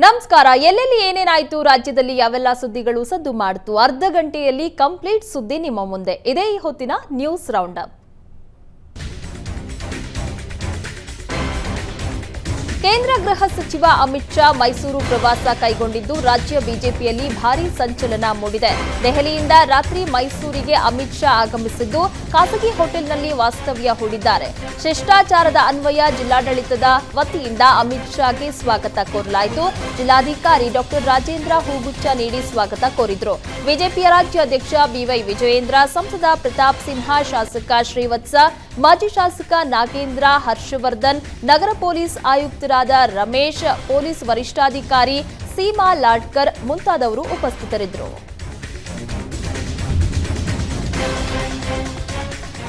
ನಮಸ್ಕಾರ. ಎಲ್ಲೆಲ್ಲಿ ಏನೇನಾಯ್ತು, ರಾಜ್ಯದಲ್ಲಿ ಯಾವೆಲ್ಲ ಸುದ್ದಿಗಳು ಸದ್ದು ಮಾಡ್ತು, ಅರ್ಧ ಗಂಟೆಯಲ್ಲಿ ಕಂಪ್ಲೀಟ್ ಸುದ್ದಿ ನಿಮ್ಮ ಮುಂದೆ. ಇದೇ ಈ ಹೊತ್ತಿನ ನ್ಯೂಸ್ ರೌಂಡ್ ಅಪ್. ಕೇಂದ್ರ ಗೃಹ ಸಚಿವ ಅಮಿತ್ ಶಾ ಮೈಸೂರು ಪ್ರವಾಸ ಕೈಗೊಂಡಿದ್ದು ರಾಜ್ಯ ಬಿಜೆಪಿಯಲ್ಲಿ ಭಾರೀ ಸಂಚಲನ ಮೂಡಿದೆ. ದೆಹಲಿಯಿಂದ ರಾತ್ರಿ ಮೈಸೂರಿಗೆ ಅಮಿತ್ ಶಾ ಆಗಮಿಸಿದ್ದು ಖಾಸಗಿ ಹೋಟೆಲ್ನಲ್ಲಿ ವಾಸ್ತವ್ಯ ಹೂಡಿದ್ದಾರೆ. ಶಿಷ್ಟಾಚಾರದ ಅನ್ವಯ ಜಿಲ್ಲಾಡಳಿತದ ವತಿಯಿಂದ ಅಮಿತ್ ಶಾಗೆ ಸ್ವಾಗತ ಕೋರಲಾಯಿತು. ಜಿಲ್ಲಾಧಿಕಾರಿ ಡಾಕ್ಟರ್ ರಾಜೇಂದ್ರ ಹೂಗುಚ್ಛ ನೀಡಿ ಸ್ವಾಗತ ಕೋರಿದ್ರು. ಬಿಜೆಪಿಯ ರಾಜ್ಯಾಧ್ಯಕ್ಷ ಬಿವೈ ವಿಜಯೇಂದ್ರ, ಸಂಸದ ಪ್ರತಾಪ್ ಸಿಂಹ, ಶಾಸಕ ಶ್ರೀವತ್ಸ, ಮಾಜಿ ಶಾಸಕ ನಾಗೇಂದ್ರ, ಹರ್ಷವರ್ಧನ್, ನಗರ ಪೊಲೀಸ್ ಆಯುಕ್ತರಾದ ರಮೇಶ್, ಪೊಲೀಸ್ ವರಿಷ್ಠಾಧಿಕಾರಿ ಸೀಮಾ ಲಾಡ್ಕರ್ ಮುಂತಾದವರು ಉಪಸ್ಥಿತರಿದ್ದರು.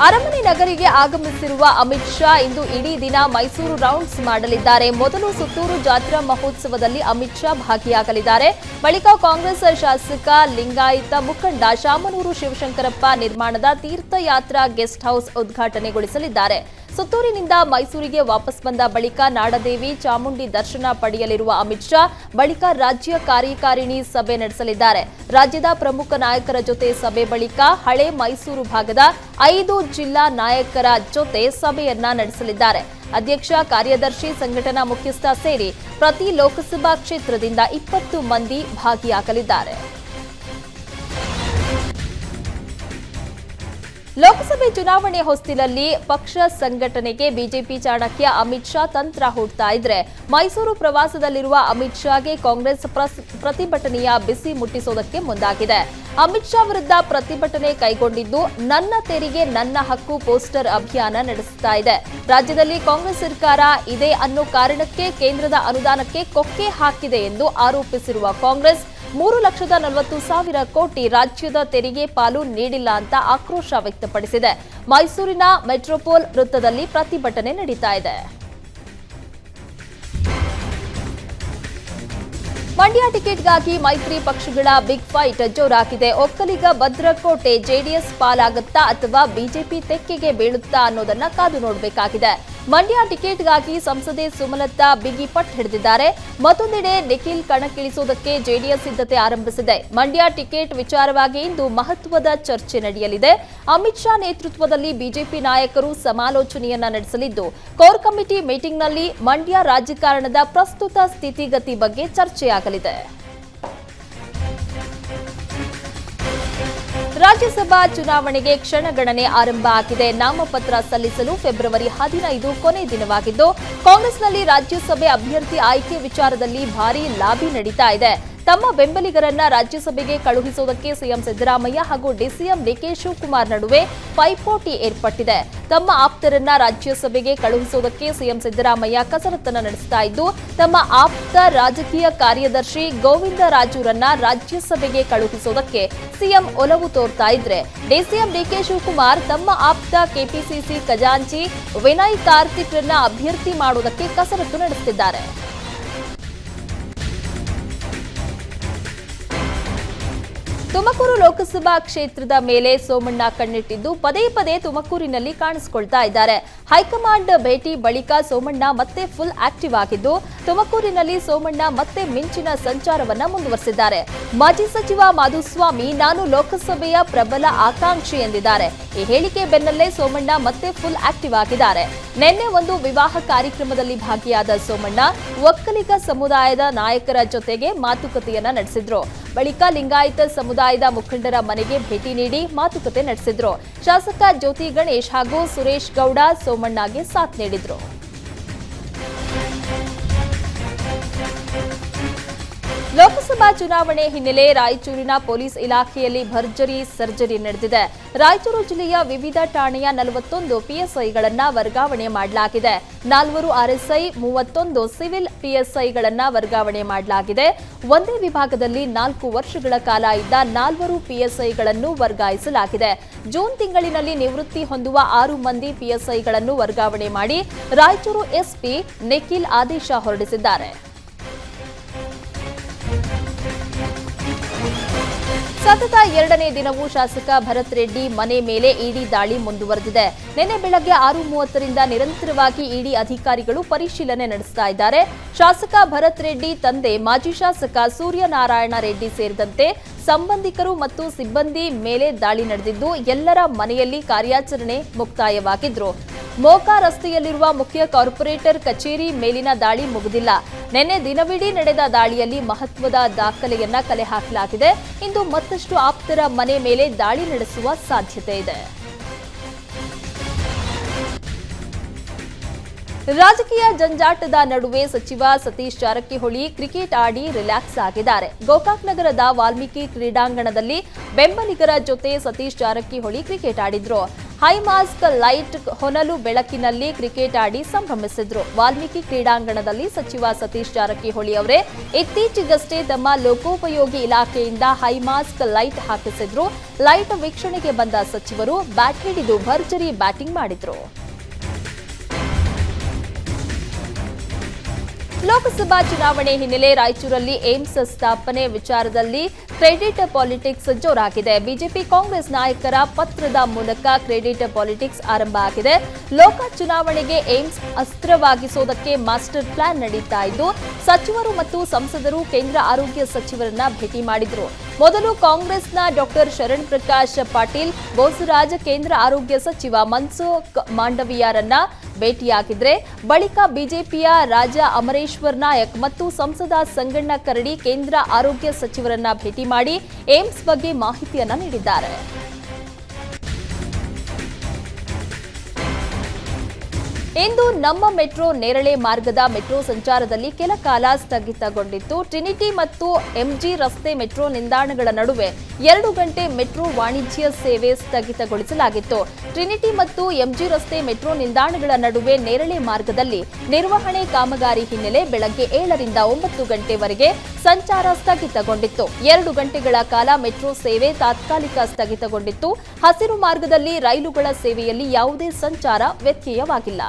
ಅರಮನೆ ನಗರಿಗೆ ಆಗಮಿಸಿರುವ ಅಮಿತ್ ಶಾ ಇಂದು ಇಡೀ ದಿನ ಮೈಸೂರು ರೌಂಡ್ಸ್ ಮಾಡಲಿದ್ದಾರೆ. ಮೊದಲು ಸುತ್ತೂರು ಜಾತ್ರಾ ಮಹೋತ್ಸವದಲ್ಲಿ ಅಮಿತ್ ಶಾ ಭಾಗಿಯಾಗಲಿದ್ದಾರೆ. ಬಳಿಕ ಕಾಂಗ್ರೆಸ್ ಶಾಸಕ ಲಿಂಗಾಯತ ಮುಖಂಡ ಶಾಮನೂರು ಶಿವಶಂಕರಪ್ಪ ನಿರ್ಮಾಣದ ತೀರ್ಥಯಾತ್ರಾ ಗೆಸ್ಟ್ ಹೌಸ್ ಉದ್ಘಾಟನೆಗೊಳಿಸಲಿದ್ದಾರೆ. ಸುತ್ತೂರಿನಿಂದ ಮೈಸೂರಿಗೆ ವಾಪಸ್ ಬಂದ ಬಳಿಕ ನಾಡದೇವಿ ಚಾಮುಂಡಿ ದರ್ಶನ ಪಡೆಯಲಿರುವ ಅಮಿತ್ ಶಾ ಬಳಿಕ ರಾಜ್ಯ ಕಾರ್ಯಕಾರಿಣಿ ಸಭೆ ನಡೆಸಲಿದ್ದಾರೆ. ರಾಜ್ಯದ ಪ್ರಮುಖ ನಾಯಕರ ಜೊತೆ ಸಭೆ ಬಳಿಕ ಹಳೆ ಮೈಸೂರು ಭಾಗದ 5 ಜಿಲ್ಲಾ ನಾಯಕರ ಜೊತೆ ಸಭೆಯನ್ನ ನಡೆಸಲಿದ್ದಾರೆ. ಅಧ್ಯಕ್ಷ, ಕಾರ್ಯದರ್ಶಿ, ಸಂಘಟನಾ ಮುಖ್ಯಸ್ಥ ಸೇರಿ ಪ್ರತಿ ಲೋಕಸಭಾ ಕ್ಷೇತ್ರದಿಂದ 20 ಮಂದಿ ಭಾಗಿಯಾಗಲಿದ್ದಾರೆ. ಲೋಕಸಭೆ ಚುನಾವಣೆ ಹೊಸ್ತಿಲಲ್ಲಿ ಪಕ್ಷ ಸಂಘಟನೆಗೆ ಬಿಜೆಪಿ ಚಾಣಕ್ಯ ಅಮಿತ್ ಶಾ ತಂತ್ರ ಹೂಡ್ತಾ ಇದ್ರೆ, ಮೈಸೂರು ಪ್ರವಾಸದಲ್ಲಿರುವ ಅಮಿತ್ ಶಾಗೆ ಕಾಂಗ್ರೆಸ್ ಪ್ರತಿಭಟನೆಯ ಬಿಸಿ ಮುಟ್ಟಿಸೋದಕ್ಕೆ ಮುಂದಾಗಿದೆ. ಅಮಿತ್ ಶಾ ವಿರುದ್ಧ ಪ್ರತಿಭಟನೆ ಕೈಗೊಂಡಿದ್ದು ನನ್ನ ತೆರಿಗೆ ನನ್ನ ಹಕ್ಕು ಪೋಸ್ಟರ್ ಅಭಿಯಾನ ನಡೆಸುತ್ತಾ ಇದೆ. ರಾಜ್ಯದಲ್ಲಿ ಕಾಂಗ್ರೆಸ್ ಸರ್ಕಾರ ಇದೆ ಅನ್ನೋ ಕಾರಣಕ್ಕೆ ಕೇಂದ್ರದ ಅನುದಾನಕ್ಕೆ ಕೊಕ್ಕೆ ಹಾಕಿದೆ ಎಂದು ಆರೋಪಿಸಿರುವ ಕಾಂಗ್ರೆಸ್ 3,40,000 ಕೋಟಿ ರಾಜ್ಯದ ತೆರಿಗೆ ಪಾಲು ನೀಡಿಲ್ಲ ಅಂತ ಆಕ್ರೋಶ ವ್ಯಕ್ತಪಡಿಸಿದೆ. ಮೈಸೂರಿನ ಮೆಟ್ರೋಪೋಲ್ ವೃತ್ತದಲ್ಲಿ ಪ್ರತಿಭಟನೆ ನಡೀತಾ ಇದೆ. ಮಂಡ್ಯ ಟಿಕೆಟ್ಗಾಗಿ ಮೈತ್ರಿ ಪಕ್ಷಗಳ ಬಿಗ್ ಫೈಟ್ ಜೋರಾಗಿದೆ. ಒಕ್ಕಲಿಗ ಭದ್ರಕೋಟೆ ಜೆಡಿಎಸ್ ಪಾಲಾಗುತ್ತಾ ಅಥವಾ ಬಿಜೆಪಿ ತೆಕ್ಕೆಗೆ ಬೀಳುತ್ತಾ ಅನ್ನೋದನ್ನ ಕಾದು ನೋಡಬೇಕಾಗಿದೆ. ಮಂಡ್ಯ ಟಿಕೆಟ್ಗಾಗಿ ಸಂಸದೆ ಸುಮಲತಾ ಬಿಗಿ ಪಟ್ ಹಿಡಿದಿದ್ದಾರೆ. ಮತ್ತೊಂದೆಡೆ ನಿಖಿಲ್ ಕಣಕ್ಕಿಳಿಸುವುದಕ್ಕೆ ಜೆಡಿಎಸ್ ಸಿದ್ಧತೆ ಆರಂಭಿಸಿದೆ. ಮಂಡ್ಯ ಟಿಕೆಟ್ ವಿಚಾರವಾಗಿ ಇಂದು ಮಹತ್ವದ ಚರ್ಚೆ ನಡೆಯಲಿದೆ. ಅಮಿತ್ ಶಾ ನೇತೃತ್ವದಲ್ಲಿ ಬಿಜೆಪಿ ನಾಯಕರು ಸಮಾಲೋಚನೆಯನ್ನ ನಡೆಸಲಿದ್ದು, ಕೋರ್ ಕಮಿಟಿ ಮೀಟಿಂಗ್ನಲ್ಲಿ ಮಂಡ್ಯ ರಾಜಕಾರಣದ ಪ್ರಸ್ತುತ ಸ್ಥಿತಿಗತಿ ಬಗ್ಗೆ ಚರ್ಚೆಯಾಗಲಿದೆ. ರಾಜ್ಯಸಭಾ ಚುನಾವಣೆಗೆ ಕ್ಷಣಗಣನೆ ಆರಂಭ ಆಗಿದೆ. ನಾಮಪತ್ರ ಸಲ್ಲಿಸಲು ಫೆಬ್ರವರಿ 15 ಕೊನೆ ದಿನವಾಗಿದ್ದು, ಕಾಂಗ್ರೆಸ್ನಲ್ಲಿ ರಾಜ್ಯಸಭೆ ಅಭ್ಯರ್ಥಿ ಆಯ್ಕೆ ವಿಚಾರದಲ್ಲಿ ಭಾರೀ ಲಾಬಿ ನಡೀತಾ ಇದೆ. ತಮ್ಮ ಬೆಂಬಲಿಗರನ್ನ ರಾಜ್ಯಸಭೆಗೆ ಕಳುಹಿಸುವುದಕ್ಕೆ ಸಿಎಂ ಸಿದ್ದರಾಮಯ್ಯ ಹಾಗೂ ಡಿಸಿಎಂ ಡಿಕೆ ಶಿವಕುಮಾರ್ ನಡುವೆ ಪೈಪೋಟಿ ಏರ್ಪಟ್ಟಿದೆ. ತಮ್ಮ ಆಪ್ತರನ್ನ ರಾಜ್ಯಸಭೆಗೆ ಕಳುಹಿಸುವುದಕ್ಕೆ ಸಿಎಂ ಸಿದ್ದರಾಮಯ್ಯ ಕಸರತ್ತನ್ನು ನಡೆಸ್ತಾ ಇದ್ದು, ತಮ್ಮ ಆಪ್ತ ರಾಜಕೀಯ ಕಾರ್ಯದರ್ಶಿ ಗೋವಿಂದರಾಜುರನ್ನ ರಾಜ್ಯಸಭೆಗೆ ಕಳುಹಿಸುವುದಕ್ಕೆ ಸಿಎಂ ಒಲವು ತೋರ್ತಾ ಇದ್ರೆ, ಡಿಸಿಎಂ ಡಿಕೆ ಶಿವಕುಮಾರ್ ತಮ್ಮ ಆಪ್ತ ಕೆಪಿಸಿಸಿ ಖಜಾಂಚಿ ವಿನಯ್ ಕಾರ್ತಿಕ್ರನ್ನ ಅಭ್ಯರ್ಥಿ ಮಾಡುವುದಕ್ಕೆ ಕಸರತ್ತು ನಡೆಸುತ್ತಿದ್ದಾರೆ. ತುಮಕೂರು ಲೋಕಸಭಾ ಕ್ಷೇತ್ರದ ಮೇಲೆ ಸೋಮಣ್ಣ ಕಣ್ಣಿಟ್ಟಿದ್ದು ಪದೇ ಪದೇ ತುಮಕೂರಿನಲ್ಲಿ ಕಾಣಿಸಿಕೊಳ್ತಾ ಇದ್ದಾರೆ. ಹೈಕಮಾಂಡ್ ಭೇಟಿ ಬಳಿಕ ಸೋಮಣ್ಣ ಮತ್ತೆ ಫುಲ್ ಆಕ್ಟಿವ್ ಆಗಿದ್ದು, ತುಮಕೂರಿನಲ್ಲಿ ಸೋಮಣ್ಣ ಮತ್ತೆ ಮಿಂಚಿನ ಸಂಚಾರವನ್ನ ಮುಂದುವರೆಸಿದ್ದಾರೆ. ಮಾಜಿ ಸಚಿವ ಮಾಧುಸ್ವಾಮಿ ನಾನು ಲೋಕಸಭೆಯ ಪ್ರಬಲ ಆಕಾಂಕ್ಷಿ ಎಂದಿದ್ದಾರೆ. ಈ ಹೇಳಿಕೆ ಬೆನ್ನಲ್ಲೇ ಸೋಮಣ್ಣ ಮತ್ತೆ ಫುಲ್ ಆಕ್ಟಿವ್ ಆಗಿದ್ದಾರೆ. ನಿನ್ನೆ ಒಂದು ವಿವಾಹ ಕಾರ್ಯಕ್ರಮದಲ್ಲಿ ಭಾಗಿಯಾದ ಸೋಮಣ್ಣ ಒಕ್ಕಲಿಗ ಸಮುದಾಯದ ನಾಯಕರ ಜೊತೆಗೆ ಮಾತುಕತೆಯನ್ನ ನಡೆಸಿದ್ರು. ಬಳಿಕ ಲಿಂಗಾಯತ ಸಮುದಾಯದ ಮುಖಂಡರ ಮನೆಗೆ ಭೇಟಿ ನೀಡಿ ಮಾತುಕತೆ ನಡೆಸಿದ್ರು. ಶಾಸಕ ಜ್ಯೋತಿ ಗಣೇಶ್ ಹಾಗೂ ಸುರೇಶ್ ಗೌಡ ಸೋಮಣ್ಣಗೆ ಸಾಥ್ ನೀಡಿದ್ರು. ಲೋಕಸಭಾ ಚುನಾವಣೆ ಹಿನ್ನೆಲೆ ರಾಯಚೂರಿನ ಪೊಲೀಸ್ ಇಲಾಖೆಯಲ್ಲಿ ಭರ್ಜರಿ ಸರ್ಜರಿ ನಡೆದಿದೆ. ರಾಯಚೂರು ಜಿಲ್ಲೆಯ ವಿವಿಧ ಠಾಣೆಯ 41 ಪಿಎಸ್ಐಗಳನ್ನ ವರ್ಗಾವಣೆ ಮಾಡಲಾಗಿದೆ. 4 ಆರ್ಎಸ್ಐ, 31 ಸಿವಿಲ್ ಪಿಎಸ್ಐಗಳನ್ನ ವರ್ಗಾವಣೆ ಮಾಡಲಾಗಿದೆ. ಒಂದೇ ವಿಭಾಗದಲ್ಲಿ 4 ವರ್ಷಗಳ ಕಾಲ ಇದ್ದ 4 ಪಿಎಸ್ಐಗಳನ್ನು ವರ್ಗಾಯಿಸಲಾಗಿದೆ. ಜೂನ್ ತಿಂಗಳಿನಲ್ಲಿ ನಿವೃತ್ತಿ ಹೊಂದುವ 6 ಮಂದಿ ಪಿಎಸ್ಐಗಳನ್ನು ವರ್ಗಾವಣೆ ಮಾಡಿ ರಾಯಚೂರು ಎಸ್ಪಿ ನಿಖಿಲ್ ಆದೇಶ ಹೊರಡಿಸಿದ್ದಾರೆ. ಸತತ 2ನೇ ದಿನವೂ ಶಾಸಕ ಭರತ್ ರೆಡ್ಡಿ ಮನೆ ಮೇಲೆ ಇಡಿ ದಾಳಿ ಮುಂದುವರೆದಿದೆ. ನಿನ್ನೆ ಬೆಳಗ್ಗೆ 6:30ರಿಂದ ನಿರಂತರವಾಗಿ ಇಡಿ ಅಧಿಕಾರಿಗಳು ಪರಿಶೀಲನೆ ನಡೆಸ್ತಾ ಇದ್ದಾರೆ. ಶಾಸಕ ಭರತ್ ರೆಡ್ಡಿ ತಂದೆ ಮಾಜಿ ಶಾಸಕ ಸೂರ್ಯನಾರಾಯಣ ರೆಡ್ಡಿ ಸೇರಿದಂತೆ ಸಂಬಂಧಿಕರು ಮತ್ತು ಸಿಬ್ಬಂದಿ ಮೇಲೆ ದಾಳಿ ನಡೆದಿದ್ದು ಎಲ್ಲರ ಮನೆಯಲ್ಲಿ ಕಾರ್ಯಾಚರಣೆ ಮುಕ್ತಾಯವಾಗಿದ್ರು. ಮೋಕಾ ರಸ್ತೆಯಲ್ಲಿರುವ ಮುಖ್ಯ ಕಾರ್ಪೊರೇಟರ್ ಕಚೇರಿ ಮೇಲಿನ ದಾಳಿ ಮುಗಿದಿಲ್ಲ. ನಿನ್ನೆ ದಿನವಿಡೀ ನಡೆದ ದಾಳಿಯಲ್ಲಿ ಮಹತ್ವದ ದಾಖಲೆಯನ್ನ ಕಲೆ ಹಾಕಲಾಗಿದೆ. ಇಂದು ಮತ್ತಷ್ಟು ಆಪ್ತರ ಮನೆ ಮೇಲೆ ದಾಳಿ ನಡೆಸುವ ಸಾಧ್ಯತೆ ಇದೆ. ರಾಜಕೀಯ ಜಂಜಾಟದ ನಡುವೆ ಸಚಿವ ಸತೀಶ್ ಜಾರಕಿಹೊಳಿ ಕ್ರಿಕೆಟ್ ಆಡಿ ರಿಲ್ಯಾಕ್ಸ್ ಆಗಿದ್ದಾರೆ. ಗೋಕಾಕ್ ನಗರದ ವಾಲ್ಮೀಕಿ ಕ್ರೀಡಾಂಗಣದಲ್ಲಿ ಬೆಂಬಲಿಗರ ಜೊತೆ ಸತೀಶ್ ಜಾರಕಿಹೊಳಿ ಕ್ರಿಕೆಟ್ ಆಡಿದ್ರು. ಹೈಮಾಸ್ಕ್ ಲೈಟ್ ಹೊನಲು ಬೆಳಕಿನಲ್ಲಿ ಕ್ರಿಕೆಟ್ ಆಡಿ ಸಂಭ್ರಮಿಸಿದ್ರು. ವಾಲ್ಮೀಕಿ ಕ್ರೀಡಾಂಗಣದಲ್ಲಿ ಸಚಿವ ಸತೀಶ್ ಜಾರಕಿಹೊಳಿ ಅವರೇ ಇತ್ತೀಚೆಗಷ್ಟೇ ತಮ್ಮ ಲೋಕೋಪಯೋಗಿ ಇಲಾಖೆಯಿಂದ ಹೈಮಾಸ್ಕ್ ಲೈಟ್ ಹಾಕಿಸಿದ್ರು. ಲೈಟ್ ವೀಕ್ಷಣೆಗೆ ಬಂದ ಸಚಿವರು ಬ್ಯಾಟ್ ಹಿಡಿದು ಭರ್ಜರಿ ಬ್ಯಾಟಿಂಗ್ ಮಾಡಿದ್ರು. ಲೋಕಸಭಾ ಚುನಾವಣೆ ಹಿನ್ನೆಲೆ ರಾಯಚೂರಲ್ಲಿ ಏಮ್ಸ್ ಸ್ಥಾಪನೆ ವಿಚಾರದಲ್ಲಿ ಕ್ರೆಡಿಟ್ ಪಾಲಿಟಿಕ್ಸ್ ಜೋರಾಗಿದೆ. ಬಿಜೆಪಿ ಕಾಂಗ್ರೆಸ್ ನಾಯಕರ ಪತ್ರದ ಮೂಲಕ ಕ್ರೆಡಿಟ್ ಪಾಲಿಟಿಕ್ಸ್ ಆರಂಭ ಆಗಿದೆ. ಲೋಕ ಚುನಾವಣೆಗೆ ಏಮ್ಸ್ ಅಸ್ತ್ರವಾಗಿಸೋದಕ್ಕೆ ಮಾಸ್ಟರ್ ಪ್ಲಾನ್ ನಡೀತಾ ಇದ್ದು ಸಚಿವರು ಮತ್ತು ಸಂಸದರು ಕೇಂದ್ರ ಆರೋಗ್ಯ ಸಚಿವರನ್ನ ಭೇಟಿ ಮಾಡಿದ್ರು. ಮೊದಲು ಕಾಂಗ್ರೆಸ್ನ ಡಾಕ್ಟರ್ ಶರಣ್ ಪ್ರಕಾಶ್ ಪಾಟೀಲ್ ಬೋಸರಾಜ್ ಕೇಂದ್ರ ಆರೋಗ್ಯ ಸಚಿವ ಮನ್ಸುಖ್ ಮಾಂಡವಿಯಾರನ್ನ ಭೇಟಿಯಾಗಿದ್ರೆ ಬಳಿಕ ಬಿಜೆಪಿಯ ರಾಜ ಅಮರೇಶ್ವರ್ ನಾಯಕ್ ಮತ್ತು ಸಂಸದ ಸಂಗಣ್ಣ ಕರಡಿ ಕೇಂದ್ರ ಆರೋಗ್ಯ ಸಚಿವರನ್ನ ಭೇಟಿ ಮಾಡಿ ಏಮ್ಸ್ ಬಗ್ಗೆ ಮಾಹಿತಿಯನ್ನ ನೀಡಿದ್ದಾರೆ. ಇಂದು ನಮ್ಮ ಮೆಟ್ರೋ ನೇರಳೆ ಮಾರ್ಗದ ಮೆಟ್ರೋ ಸಂಚಾರದಲ್ಲಿ ಕೆಲ ಕಾಲ ಸ್ಥಗಿತಗೊಂಡಿತ್ತು. ಟ್ರಿನಿಟಿ ಮತ್ತು ಎಂಜಿ ರಸ್ತೆ ಮೆಟ್ರೋ ನಿಲ್ದಾಣಗಳ ನಡುವೆ 2 ಗಂಟೆ ಮೆಟ್ರೋ ವಾಣಿಜ್ಯ ಸೇವೆ ಸ್ಥಗಿತಗೊಳಿಸಲಾಗಿತ್ತು. ಟ್ರಿನಿಟಿ ಮತ್ತು ಎಂಜಿ ರಸ್ತೆ ಮೆಟ್ರೋ ನಿಲ್ದಾಣಗಳ ನಡುವೆ ನೇರಳೆ ಮಾರ್ಗದಲ್ಲಿ ನಿರ್ವಹಣೆ ಕಾಮಗಾರಿ ಹಿನ್ನೆಲೆ ಬೆಳಗ್ಗೆ 7ರಿಂದ 9 ಗಂಟೆವರೆಗೆ ಸಂಚಾರ ಸ್ಥಗಿತಗೊಂಡಿತ್ತು. 2 ಗಂಟೆಗಳ ಕಾಲ ಮೆಟ್ರೋ ಸೇವೆ ತಾತ್ಕಾಲಿಕ ಸ್ಥಗಿತಗೊಂಡಿತ್ತು. ಹಸಿರು ಮಾರ್ಗದಲ್ಲಿ ರೈಲುಗಳ ಸೇವೆಯಲ್ಲಿ ಯಾವುದೇ ಸಂಚಾರ ವ್ಯತ್ಯಯವಾಗಿಲ್ಲ.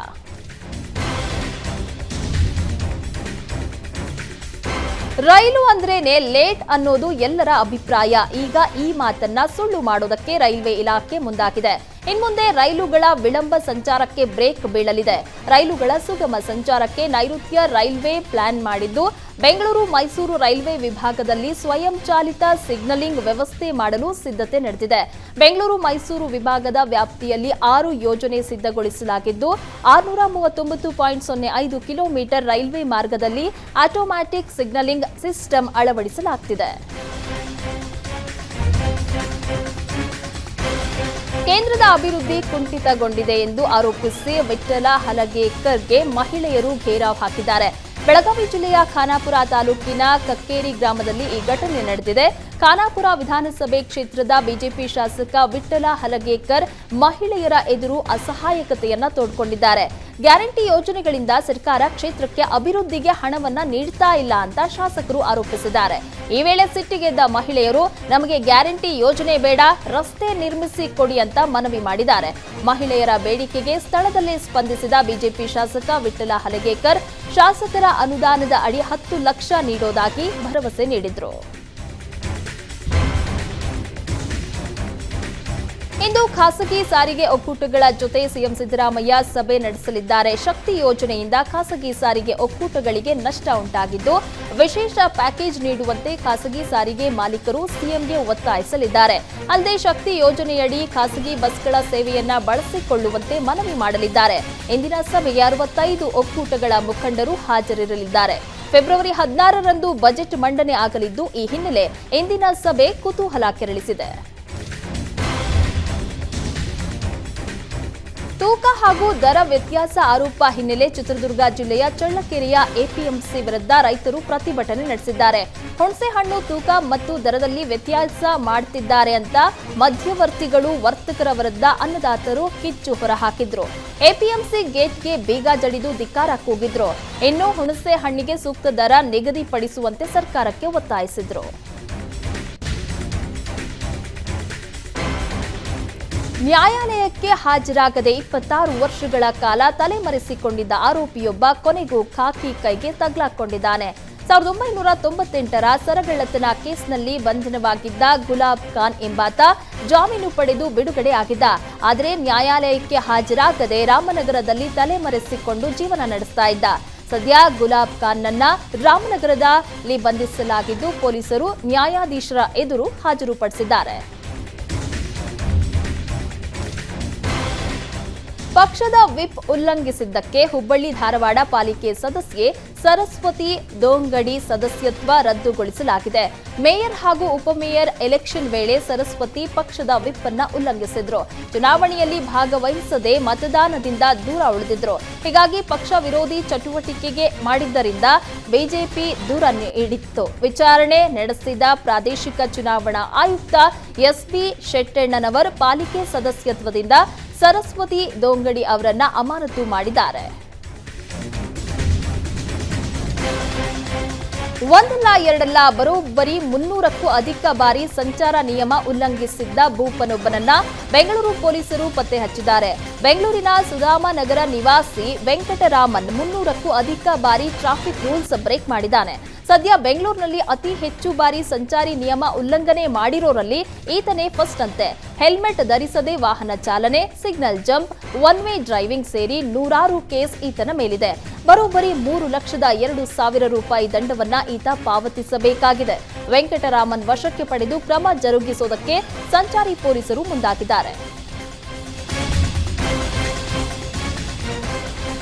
ರೈಲು ಅಂದ್ರೇನೆ ಲೇಟ್ ಅನ್ನೋದು ಎಲ್ಲರ ಅಭಿಪ್ರಾಯ. ಈಗ ಈ ಮಾತನ್ನ ಸುಳ್ಳು ಮಾಡೋದಕ್ಕೆ ರೈಲ್ವೆ ಇಲಾಖೆ ಮುಂದಾಗಿದೆ. ಇನ್ಮುಂದೆ ರೈಲುಗಳ ವಿಳಂಬ ಸಂಚಾರಕ್ಕೆ ಬ್ರೇಕ್ ಬೀಳಲಿದೆ. ರೈಲುಗಳ ಸುಗಮ ಸಂಚಾರಕ್ಕೆ ನೈಋತ್ಯ ರೈಲ್ವೆ ಪ್ಲಾನ್ ಮಾಡಿದ್ದು ಬೆಂಗಳೂರು ಮೈಸೂರು ರೈಲ್ವೆ ವಿಭಾಗದಲ್ಲಿ ಸ್ವಯಂ ಚಾಲಿತ ಸಿಗ್ನಲಿಂಗ್ ವ್ಯವಸ್ಥೆ ಮಾಡಲು ಸಿದ್ಧತೆ ನಡೆದಿದೆ. ಬೆಂಗಳೂರು ಮೈಸೂರು ವಿಭಾಗದ ವ್ಯಾಪ್ತಿಯಲ್ಲಿ 6 ಯೋಜನೆ ಸಿದ್ಧಗೊಳಿಸಲಾಗಿದ್ದು 639.05 ಕಿಲೋಮೀಟರ್ ರೈಲ್ವೆ ಮಾರ್ಗದಲ್ಲಿ ಆಟೋಮ್ಯಾಟಿಕ್ ಸಿಗ್ನಲಿಂಗ್ ಸಿಸ್ಟಮ್ ಅಳವಡಿಸಲಾಗುತ್ತಿದೆ. ಕೇಂದ್ರದ ಅಭಿವೃದ್ಧಿ ಕುಂಠಿತಗೊಂಡಿದೆ ಎಂದು ಆರೋಪಿಸಿ ವಿಠ್ಠಲ ಹಲಗೇಕರ್ಗೆ ಮಹಿಳೆಯರು ಘೇರಾವ್ ಹಾಕಿದ್ದಾರೆ. ಬೆಳಗಾವಿ ಜಿಲ್ಲೆಯ ಖಾನಾಪುರ ತಾಲೂಕಿನ ಕಕ್ಕೇರಿ ಗ್ರಾಮದಲ್ಲಿ ಈ ಘಟನೆ ನಡೆದಿದೆ. ಖಾನಾಪುರ ವಿಧಾನಸಭೆ ಕ್ಷೇತ್ರದ ಬಿಜೆಪಿ ಶಾಸಕ ವಿಠ್ಠಲ ಹಲಗೇಕರ್ ಮಹಿಳೆಯರ ಎದುರು ಅಸಹಾಯಕತೆಯನ್ನ ತೋಡ್ಕೊಂಡಿದ್ದಾರೆ. ಗ್ಯಾರಂಟಿ ಯೋಜನೆಗಳಿಂದ ಸರ್ಕಾರ ಕ್ಷೇತ್ರಕ್ಕೆ ಅಭಿವೃದ್ಧಿಗೆ ಹಣವನ್ನ ನೀಡ್ತಾ ಇಲ್ಲ ಅಂತ ಶಾಸಕರು ಆರೋಪಿಸಿದ್ದಾರೆ. ಈ ವೇಳೆ ಸಿಟ್ಟಿಗೆದ್ದ ಮಹಿಳೆಯರು ನಮಗೆ ಗ್ಯಾರಂಟಿ ಯೋಜನೆ ಬೇಡ, ರಸ್ತೆ ನಿರ್ಮಿಸಿ ಕೊಡಿ ಅಂತ ಮನವಿ ಮಾಡಿದ್ದಾರೆ. ಮಹಿಳೆಯರ ಬೇಡಿಕೆಗೆ ಸ್ಥಳದಲ್ಲೇ ಸ್ಪಂದಿಸಿದ ಬಿಜೆಪಿ ಶಾಸಕ ವಿಠ್ಠಲ ಹಲಗೇಕರ್ ಶಾಸಕರ ಅನುದಾನದ ಅಡಿ 10 ಲಕ್ಷ ನೀಡೋದಾಗಿ ಭರವಸೆ ನೀಡಿದ್ರು. ಇಂದು ಖಾಸಗಿ ಸಾರಿಗೆ ಒಕ್ಕೂಟಗಳ ಜೊತೆ ಸಿಎಂ ಸಿದ್ದರಾಮಯ್ಯ ಸಭೆ ನಡೆಸಲಿದ್ದಾರೆ. ಶಕ್ತಿ ಯೋಜನೆಯಿಂದ ಖಾಸಗಿ ಸಾರಿಗೆ ಒಕ್ಕೂಟಗಳಿಗೆ ನಷ್ಟ ಉಂಟಾಗಿದ್ದು ವಿಶೇಷ ಪ್ಯಾಕೇಜ್ ನೀಡುವಂತೆ ಖಾಸಗಿ ಸಾರಿಗೆ ಮಾಲೀಕರು ಸಿಎಂಗೆ ಒತ್ತಾಯಿಸಲಿದ್ದಾರೆ. ಅಲ್ಲದೆ ಶಕ್ತಿ ಯೋಜನೆಯಡಿ ಖಾಸಗಿ ಬಸ್ಗಳ ಸೇವೆಯನ್ನ ಬಳಸಿಕೊಳ್ಳುವಂತೆ ಮನವಿ ಮಾಡಲಿದ್ದಾರೆ. ಇಂದಿನ ಸಭೆಗೆ 65 ಒಕ್ಕೂಟಗಳ ಮುಖಂಡರು ಹಾಜರಿರಲಿದ್ದಾರೆ. ಫೆಬ್ರವರಿ 16ರಂದು ಬಜೆಟ್ ಮಂಡನೆ ಆಗಲಿದ್ದು ಈ ಹಿನ್ನೆಲೆ ಇಂದಿನ ಸಭೆ ಕುತೂಹಲ ಕೆರಳಿಸಿದೆ. ತೂಕ ಹಾಗೂ ದರ ವ್ಯತ್ಯಾಸ ಆರೋಪ ಹಿನ್ನೆಲೆ ಚಿತ್ರದುರ್ಗ ಜಿಲ್ಲೆಯ ಚಳ್ಳಕೆರೆಯ ಎಪಿಎಂಸಿ ವಿರುದ್ಧ ರೈತರು ಪ್ರತಿಭಟನೆ ನಡೆಸಿದ್ದಾರೆ. ಹುಣಸೆಹಣ್ಣು ತೂಕ ಮತ್ತು ದರದಲ್ಲಿ ವ್ಯತ್ಯಾಸ ಮಾಡುತ್ತಿದ್ದಾರೆ ಅಂತ ಮಧ್ಯವರ್ತಿಗಳು ವರ್ತಕರ ವಿರುದ್ಧ ಅನ್ನದಾತರು ಕಿಚ್ಚು ಹೊರಹಾಕಿದ್ರು. ಎಪಿಎಂಸಿ ಗೇಟ್ಗೆ ಬೀಗ ಜಡಿದು ಧಿಕ್ಕಾರ ಕೂಗಿದ್ರು. ಇನ್ನು ಹುಣಸೆ ಹಣ್ಣಿಗೆ ಸೂಕ್ತ ದರ ನಿಗದಿಪಡಿಸುವಂತೆ ಸರ್ಕಾರಕ್ಕೆ ಒತ್ತಾಯಿಸಿದ್ರು. ನ್ಯಾಯಾಲಯಕ್ಕೆ ಹಾಜರಾಗದೆ 26 ವರ್ಷಗಳ ಕಾಲ ತಲೆಮರೆಸಿಕೊಂಡಿದ್ದ ಆರೋಪಿಯೊಬ್ಬ ಕೊನೆಗೂ ಖಾಕಿ ಕೈಗೆ ತಗಲಾಕೊಂಡಿದ್ದಾನೆ. 1998ರ ಸರಗಳ್ಳತನ ಕೇಸ್ನಲ್ಲಿ ಬಂಧನವಾಗಿದ್ದ ಗುಲಾಬ್ ಖಾನ್ ಎಂಬಾತ ಜಾಮೀನು ಪಡೆದು ಬಿಡುಗಡೆ ಆಗಿದ್ದ. ಆದರೆ ನ್ಯಾಯಾಲಯಕ್ಕೆ ಹಾಜರಾಗದೆ ರಾಮನಗರದಲ್ಲಿ ತಲೆಮರೆಸಿಕೊಂಡು ಜೀವನ ನಡೆಸ್ತಾ ಇದ್ದ. ಸದ್ಯ ಗುಲಾಬ್ ಖಾನ್ನನ್ನ ರಾಮನಗರದಲ್ಲಿ ಬಂಧಿಸಲಾಗಿದ್ದು ಪೊಲೀಸರು ನ್ಯಾಯಾಧೀಶರ ಎದುರು ಹಾಜರುಪಡಿಸಿದ್ದಾರೆ. ಪಕ್ಷದ ವಿಪ್ ಉಲ್ಲಂಘಿಸಿದ್ದಕ್ಕೆ ಹುಬ್ಬಳ್ಳಿ ಧಾರವಾಡ ಪಾಲಿಕೆ ಸದಸ್ಯೆ ಸರಸ್ವತಿ ದೋಂಗಡಿ ಸದಸ್ಯತ್ವ ರದ್ದುಗೊಳಿಸಲಾಗಿದೆ. ಮೇಯರ್ ಹಾಗೂ ಉಪಮೇಯರ್ ಎಲೆಕ್ಷನ್ ವೇಳೆ ಸರಸ್ವತಿ ಪಕ್ಷದ ವಿಪ್ ಅನ್ನ ಉಲ್ಲಂಘಿಸಿದ್ರು. ಚುನಾವಣೆಯಲ್ಲಿ ಭಾಗವಹಿಸದೆ ಮತದಾನದಿಂದ ದೂರ ಉಳಿದಿದ್ರು. ಹೀಗಾಗಿ ಪಕ್ಷ ವಿರೋಧಿ ಚಟುವಟಿಕೆಗೆ ಮಾಡಿದ್ದರಿಂದ ಬಿಜೆಪಿ ದೂರ ನೀಡಿತ್ತು. ವಿಚಾರಣೆ ನಡೆಸಿದ ಪ್ರಾದೇಶಿಕ ಚುನಾವಣಾ ಆಯುಕ್ತ ಎಸ್ಬಿ ಶೆಟ್ಟಣ್ಣನವರ್ ಪಾಲಿಕೆ ಸದಸ್ಯತ್ವದಿಂದ ಸರಸ್ವತಿ ದೋಂಗಡಿ ಅವರನ್ನ ಅಮಾನತು ಮಾಡಿದ್ದಾರೆ. ಒಂದಲ್ಲ ಎರಡಲ್ಲ ಬರೋಬ್ಬರಿ 300ಕ್ಕೂ ಅಧಿಕ ಬಾರಿ ಸಂಚಾರ ನಿಯಮ ಉಲ್ಲಂಘಿಸಿದ್ದ ಭೂಪನೊಬ್ಬನನ್ನ ಬೆಂಗಳೂರು ಪೊಲೀಸರು ಪತ್ತೆ ಹಚ್ಚಿದ್ದಾರೆ. ಬೆಂಗಳೂರಿನ ಸುಧಾಮನಗರ ನಿವಾಸಿ ವೆಂಕಟರಾಮನ್ 300ಕ್ಕೂ ಅಧಿಕ ಬಾರಿ ಟ್ರಾಫಿಕ್ ರೂಲ್ಸ್ ಬ್ರೇಕ್ ಮಾಡಿದ್ದಾನೆ. ಸದ್ಯ ಬೆಂಗಳೂರಿನಲ್ಲಿ ಅತಿ ಹೆಚ್ಚು ಬಾರಿ ಸಂಚಾರಿ ನಿಯಮ ಉಲ್ಲಂಘನೆ ಮಾಡಿರೋರಲ್ಲಿ ಈತನೇ ಫಸ್ಟ್ ಅಂತೆ. ಹೆಲ್ಮೆಟ್ ಧರಿಸದೆ ವಾಹನ ಚಾಲನೆ, signal jump, one way driving ಸೇರಿ ನೂರಾರು ಕೇಸ್ ಈತನ ಮೇಲಿದೆ. ಬರೋಬ್ಬರಿ 3,02,000 ರೂಪಾಯಿ ದಂಡವನ್ನ ಈತ ಪಾವತಿಸಬೇಕಾಗಿದೆ. ವೆಂಕಟರಾಮನ್ ವಶಕ್ಕೆ ಪಡೆದು ಕ್ರಮ ಜರುಗಿಸುವುದಕ್ಕೆ ಸಂಚಾರಿ ಪೊಲೀಸರು ಮುಂದಾಗಿದ್ದಾರೆ.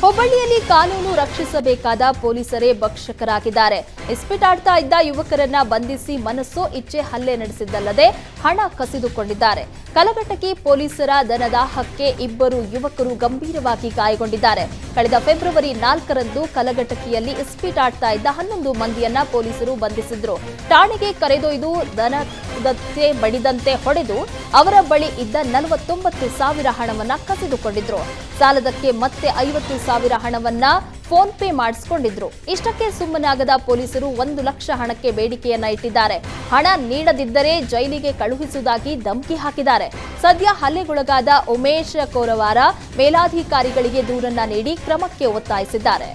ಹುಬ್ಬಳ್ಳಿಯಲ್ಲಿ ಕಾನೂನು ರಕ್ಷಿಸಬೇಕಾದ ಪೊಲೀಸರೇ ಭಕ್ಷಕರಾಗಿದ್ದಾರೆ. ಇಸ್ಪಿಟಾಡ್ತಾ ಇದ್ದ ಯುವಕರನ್ನ ಬಂಧಿಸಿ ಮನಸ್ಸೋ ಇಚ್ಛೆ ಹಲ್ಲೆ ನಡೆಸಿದ್ದಲ್ಲದೆ ಹಣ ಕಸಿದುಕೊಂಡಿದ್ದಾರೆ. ಕಲಘಟಕಿ ಪೊಲೀಸರ ದನದಾಹಕ್ಕೆ 2 ಯುವಕರು ಗಂಭೀರವಾಗಿ ಗಾಯಗೊಂಡಿದ್ದಾರೆ. ಕಳೆದ ಫೆಬ್ರವರಿ 4ರಂದು ಕಲಘಟಕಿಯಲ್ಲಿ ಇಸ್ಪಿಟಾಡ್ತಾ ಇದ್ದ 11 ಮಂದಿಯನ್ನ ಪೊಲೀಸರು ಬಂಧಿಸಿದ್ರು. ಠಾಣೆಗೆ ಕರೆದೊಯ್ದು ದನಕ್ಕೆ ಬಡಿದಂತೆ ಹೊಡೆದು ಅವರ ಬಳಿ ಇದ್ದ 49,000 ಹಣವನ್ನ ಕಸಿದುಕೊಂಡಿದ್ರು. ಸಾಲದಕ್ಕೆ ಮತ್ತೆ 50,000 ಹಣವನ್ನ ಫೋನ್ ಪೇ ಮಾಡಿಸಿಕೊಂಡಿದ್ರು. ಇಷ್ಟಕ್ಕೆ ಸುಮ್ಮನಾಗದ ಪೊಲೀಸರು 1 ಲಕ್ಷ ಹಣಕ್ಕೆ ಬೇಡಿಕೆಯನ್ನ ಇಟ್ಟಿದ್ದಾರೆ. ಹಣ ನೀಡದಿದ್ದರೆ ಜೈಲಿಗೆ ಕಳುಹಿಸುವುದಾಗಿ ಧಮಕಿ ಹಾಕಿದ್ದಾರೆ. ಸದ್ಯ ಹಲ್ಲೆಗೊಳಗಾದ ಉಮೇಶ್ ಕೋರವಾರ ಮೇಲಾಧಿಕಾರಿಗಳಿಗೆ ದೂರನ್ನ ನೀಡಿ ಕ್ರಮಕ್ಕೆ ಒತ್ತಾಯಿಸಿದ್ದಾರೆ.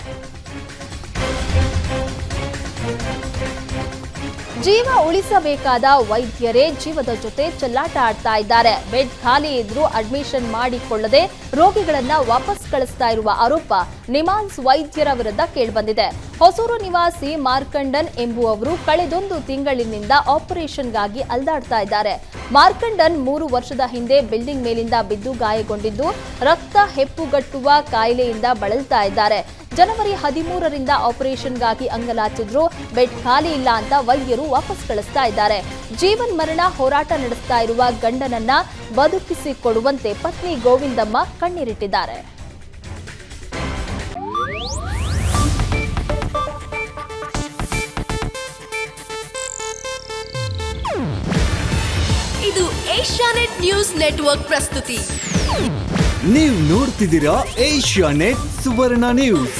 ಜೀವ ಉಳಿಸಬೇಕಾದ ವೈದ್ಯರೇ ಜೀವದ ಜೊತೆ ಚೆಲ್ಲಾಟ ಆಡ್ತಾ ಇದ್ದಾರೆ. ಬೆಡ್ ಖಾಲಿ ಇದ್ರೂ ಅಡ್ಮಿಷನ್ ಮಾಡಿಕೊಳ್ಳದೆ ರೋಗಿಗಳನ್ನ ವಾಪಸ್ ಕಳಿಸ್ತಾ ಇರುವ ಆರೋಪ ನಿಮಾನ್ಸ್ ವೈದ್ಯರ ವಿರುದ್ಧ ಕೇಳಿಬಂದಿದೆ. ಹೊಸೂರು ನಿವಾಸಿ ಮಾರ್ಕಂಡನ್ ಎಂಬುವವರು ಕಳೆದೊಂದು ತಿಂಗಳಿನಿಂದ ಆಪರೇಷನ್ಗಾಗಿ ಅಲ್ದಾಡ್ತಾ ಇದ್ದಾರೆ. ಮಾರ್ಕಂಡನ್ 3 ವರ್ಷದ ಹಿಂದೆ ಬಿಲ್ಡಿಂಗ್ ಮೇಲಿಂದ ಬಿದ್ದು ಗಾಯಗೊಂಡಿದ್ದು ರಕ್ತ ಹೆಪ್ಪುಗಟ್ಟುವ ಕಾಯಿಲೆಯಿಂದ ಬಳಲ್ತಾ ಇದ್ದಾರೆ. ಜನವರಿ 13ರಿಂದ ಆಪರೇಷನ್ಗಾಗಿ ಅಂಗಲಾಚಿದ್ರು. ಬೆಡ್ ಖಾಲಿ ಇಲ್ಲ ಅಂತ ವೈದ್ಯರು ವಾಪಸ್ ಕಳಿಸ್ತಾ ಇದ್ದಾರೆ. ಜೀವನ್ ಮರಣ ಹೋರಾಟ ನಡೆಸ್ತಾ ಇರುವ ಗಂಡನನ್ನ ಬದುಕಿಸಿಕೊಡುವಂತೆ ಪತ್ನಿ ಗೋವಿಂದಮ್ಮ ಕಣ್ಣೀರಿಟ್ಟಿದ್ದಾರೆ. ಇದು ಏಷ್ಯಾನೆಟ್ ನ್ಯೂಸ್ ನೆಟ್ವರ್ಕ್ ಪ್ರಸ್ತುತಿ. ನೀವು ನೋಡ್ತಿದ್ದೀರಾ ಏಷ್ಯಾನೆಟ್ ಸುವರ್ಣ ನ್ಯೂಸ್.